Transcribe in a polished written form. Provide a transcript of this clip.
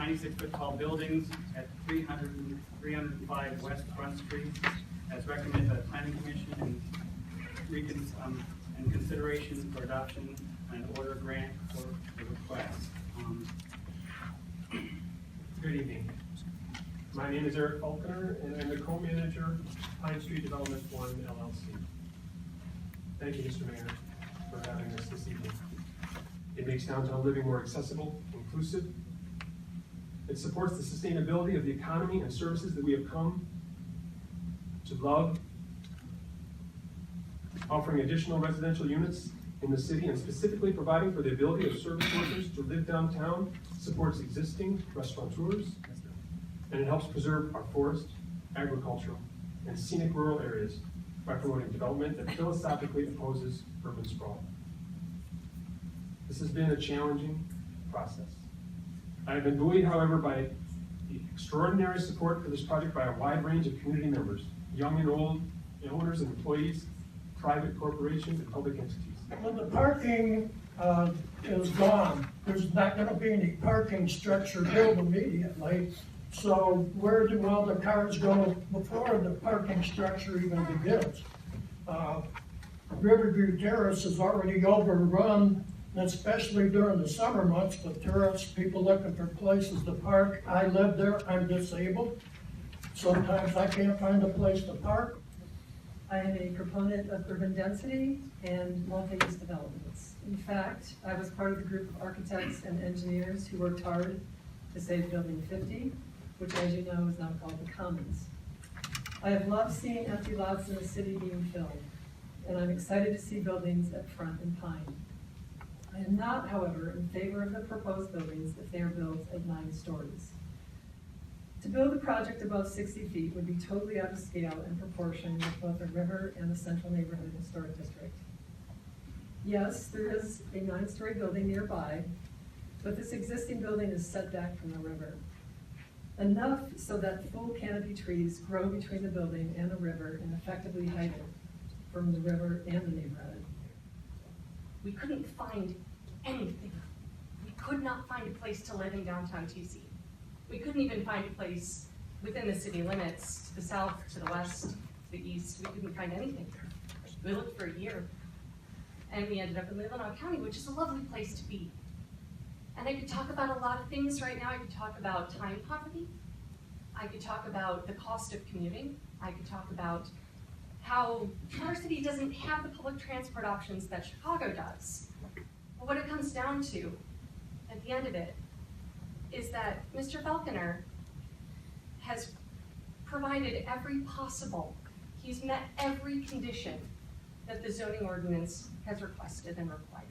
96-foot tall buildings at 305 West Front Street, as recommended by the Planning Commission, and consideration for adoption and order grant for the request. Good evening. My name is Eric Falconer, and I'm the co-manager of Pine Street Development 1 LLC. Thank you, Mr. Mayor, for having us this evening. It makes downtown living more accessible, inclusive. It supports the sustainability of the economy and services that we have come to love, offering additional residential units in the city and specifically providing for the ability of service workers to live downtown, supports existing restaurateurs, and it helps preserve our forest, agricultural, and scenic rural areas by promoting development that philosophically opposes urban sprawl. This has been a challenging process. I have been buoyed, however, by the extraordinary support for this project by a wide range of community members, young and old, owners and employees, private corporations, and public entities. Well, the parking is gone. There's not gonna be any parking structure built immediately. So where do all the cars go before the parking structure even begins? Riverview Terrace is already overrun, especially during the summer months, with tourists, people looking for places to park. I live there, I'm disabled. Sometimes I can't find a place to park. I am a proponent of urban density and multi-use developments. In fact, I was part of the group of architects and engineers who worked hard to save Building 50, which, as you know, is now called the Commons. I have loved seeing empty lots in the city being filled, and I'm excited to see buildings at Front and Pine. I am not, however, in favor of the proposed buildings if they are built at 9 stories. To build a project above 60 feet would be totally out of scale and proportion with both the river and the Central Neighborhood Historic District. Yes, there is a 9-story building nearby, but this existing building is set back from the river. Enough so that full canopy trees grow between the building and the river and effectively hide it from the river and the neighborhood. We couldn't find anything. We could not find a place to live in downtown TC. We couldn't even find a place within the city limits, to the south, to the west, to the east. We couldn't find anything. We looked for a year, and we ended up in Leelanau County, which is a lovely place to be. And I could talk about a lot of things right now. I could talk about time poverty. I could talk about the cost of commuting. I could talk about how our city doesn't have the public transport options that Chicago does. But what it comes down to, at the end of it, is that Mr. Falconer has provided every possible, he's met every condition that the zoning ordinance has requested and required.